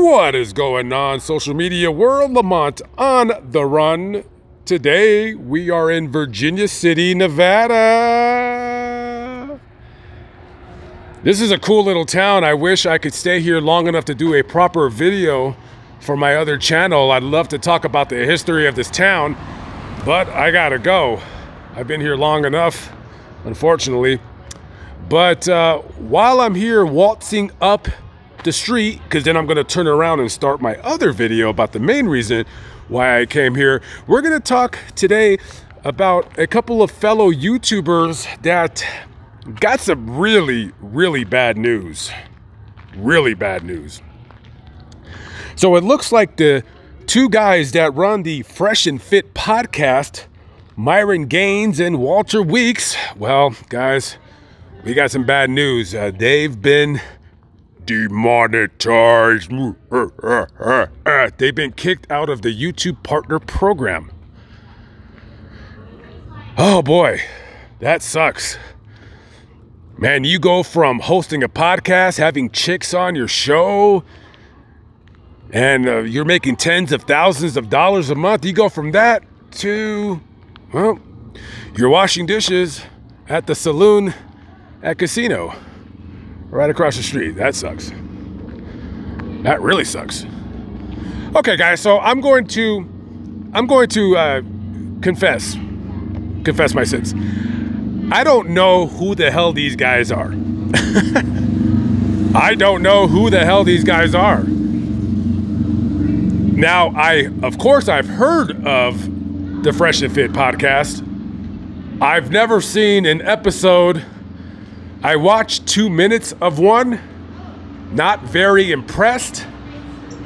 What is going on, social media world? Lamont on the run. Today we are in Virginia City, Nevada. This is a cool little town. I wish I could stay here long enough to do a proper video for my other channel. I'd love to talk about the history of this town, but I gotta go. I've been here long enough, unfortunately. But while I'm here waltzing up the street, because then I'm going to turn around and start my other video about the main reason why I came here, we're going to talk today about a couple of fellow YouTubers that got some really bad news. Really bad news. So it looks like the two guys that run the Fresh and Fit podcast, Myron Gaines and Walter Weeks, well, guys, we got some bad news. They've been demonetized. They've been kicked out of the YouTube Partner Program. Oh boy, that sucks. Man, you go from hosting a podcast, having chicks on your show, and you're making tens of thousands of dollars a month. You go from that to, well, you're washing dishes at the saloon at casino right across the street. That sucks. That really sucks. Okay, guys, so I'm going to confess my sins. I don't know who the hell these guys are. I don't know who the hell these guys are. Now, of course I've heard of the Fresh and Fit podcast. I've never seen an episode. I watched 2 minutes of one, not very impressed.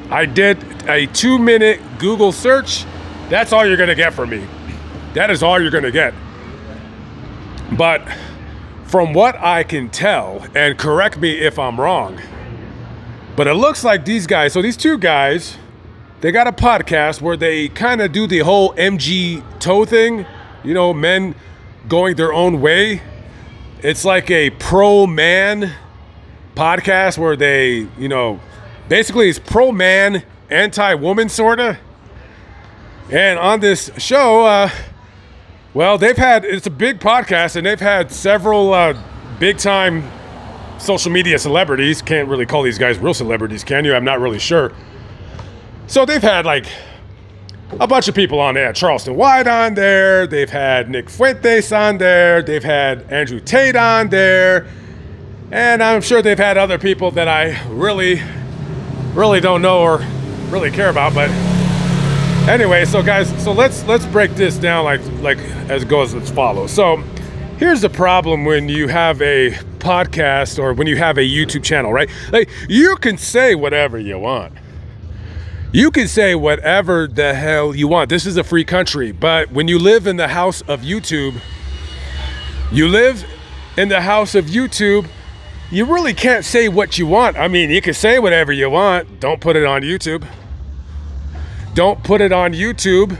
I did a 2-minute Google search. That's all you're gonna get from me. That is all you're gonna get. But from what I can tell, and correct me if I'm wrong, but it looks like these guys, so these two guys, they got a podcast where they kind of do the whole MG toe thing, you know, men going their own way. It's like a pro-man podcast where they, you know, basically it's pro-man, anti-woman sort of. And on this show, well, it's a big podcast, and they've had several big-time social media celebrities. Can't really call these guys real celebrities, can you? I'm not really sure. So they've had like a bunch of people on there. Charleston White on there. They've had Nick Fuentes on there. They've had Andrew Tate on there. And I'm sure they've had other people that I really don't know or really care about. But anyway, so guys, so let's break this down like as it goes as follows. So here's the problem when you have a podcast or when you have a YouTube channel, right? Like, you can say whatever you want. You can say whatever the hell you want. This is a free country. But when you live in the house of YouTube, you really can't say what you want. I mean, you can say whatever you want. Don't put it on YouTube. Don't put it on YouTube.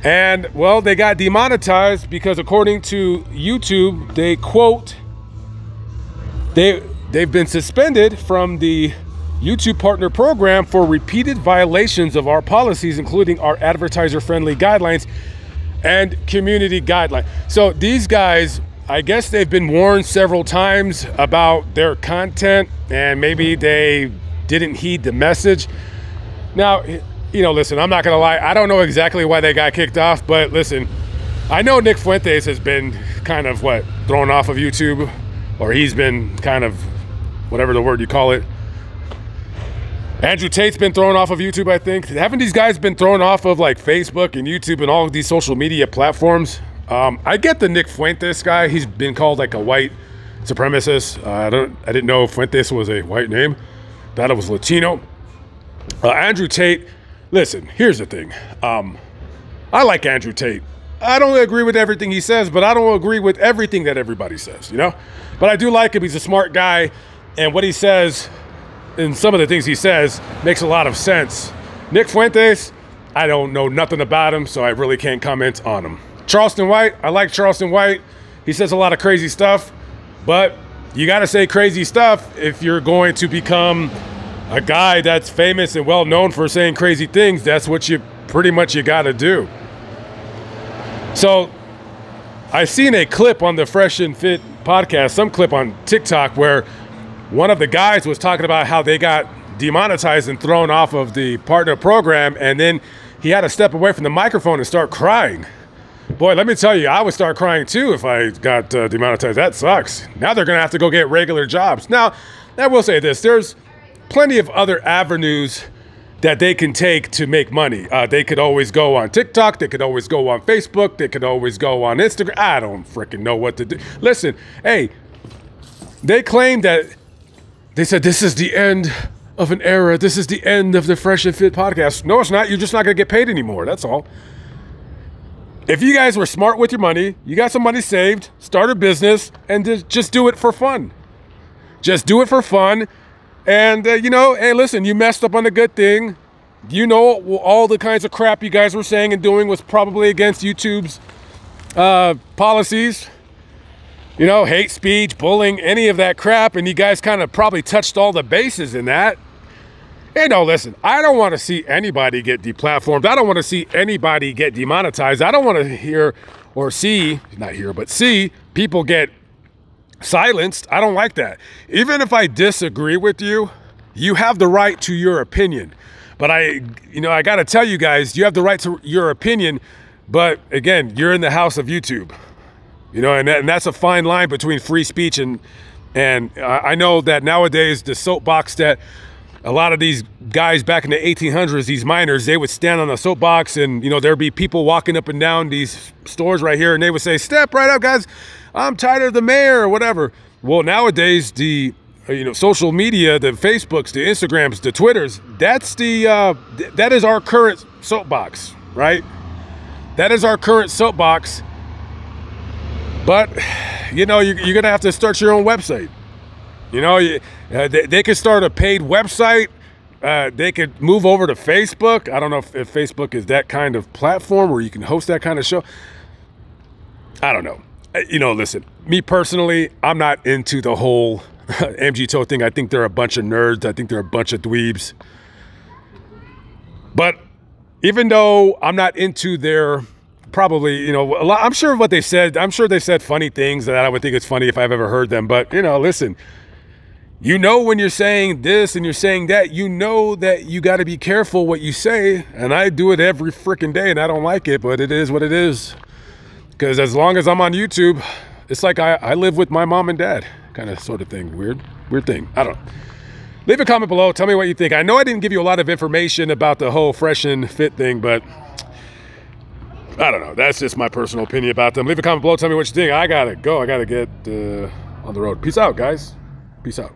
And, well, they got demonetized because according to YouTube, they quote, they've been suspended from the YouTube Partner Program for repeated violations of our policies, including our advertiser-friendly guidelines and community guidelines. So these guys, I guess they've been warned several times about their content, and maybe they didn't heed the message. Now, you know, listen, I'm not gonna lie, I don't know exactly why they got kicked off, but listen, I know Nick Fuentes has been kind of, thrown off of YouTube, or he's been kind of, whatever the word you call it. Andrew Tate's been thrown off of YouTube, I think. Haven't these guys been thrown off of like Facebook and YouTube and all of these social media platforms? I get the Nick Fuentes guy. He's been called like a white supremacist. I didn't know Fuentes was a white name. Thought it was Latino. Andrew Tate, listen, here's the thing. I like Andrew Tate. I don't agree with everything he says, but I don't agree with everything that everybody says, you know? But I do like him. He's a smart guy, and what he says, and some of the things he says, makes a lot of sense. Nick Fuentes, I don't know nothing about him, so I really can't comment on him. Charleston White, I like Charleston White. He says a lot of crazy stuff, but you got to say crazy stuff if you're going to become a guy that's famous and well known for saying crazy things, that's what you pretty much you got to do. So I seen a clip on the Fresh and Fit podcast, some clip on TikTok, where one of the guys was talking about how they got demonetized and thrown off of the partner program, and then he had to step away from the microphone and start crying. Boy, let me tell you, I would start crying too if I got demonetized. That sucks. Now they're going to have to go get regular jobs. Now, I will say this. There's plenty of other avenues that they can take to make money. They could always go on TikTok. They could always go on Facebook. They could always go on Instagram. I don't freaking know what to do. Listen, hey, they claim that they said this is the end of an era. This is the end of the Fresh and Fit podcast. No, it's not. You're just not going to get paid anymore. That's all. If you guys were smart with your money, you got some money saved, start a business, and just do it for fun. Just do it for fun. And, you know, hey, listen, you messed up on a good thing. You know, all the kinds of crap you guys were saying and doing was probably against YouTube's policies. You know, hate speech, bullying, any of that crap. And you guys kind of probably touched all the bases in that. Hey, no, listen, I don't want to see anybody get deplatformed. I don't want to see anybody get demonetized. I don't want to hear or see, not hear, but see people get silenced. I don't like that. Even if I disagree with you, you have the right to your opinion. But I got to tell you guys, you have the right to your opinion. But again, you're in the house of YouTube, you know, and that's a fine line between free speech and I know that nowadays the soapbox that a lot of these guys back in the 1800s, these miners, they would stand on the soapbox and, you know, there'd be people walking up and down these stores right here and they would say, step right up, guys. I'm tired of the mayor or whatever. Well, nowadays, the, social media, the Facebooks, the Instagrams, the Twitters, that's that is our current soapbox, right? That is our current soapbox. But, you know, you're going to have to start your own website. You know, they could start a paid website. They could move over to Facebook. I don't know if Facebook is that kind of platform where you can host that kind of show. I don't know. You know, listen, me personally, I'm not into the whole MGTOW thing. I think they're a bunch of nerds. I think they're a bunch of dweebs. But even though I'm not into their probably, you know, I'm sure what they said, I'm sure they said funny things that I would think it's funny if I've ever heard them. But, you know, listen. You know, when you're saying this and you're saying that, you know that you got to be careful what you say. And I do it every freaking day and I don't like it, but it is what it is. Because as long as I'm on YouTube, it's like I live with my mom and dad kind of sort of thing. Weird thing. I don't know. Leave a comment below. Tell me what you think. I know I didn't give you a lot of information about the whole Fresh and Fit thing, but I don't know. That's just my personal opinion about them. Leave a comment below. Tell me what you think. I got to go. I got to get on the road. Peace out, guys. Peace out.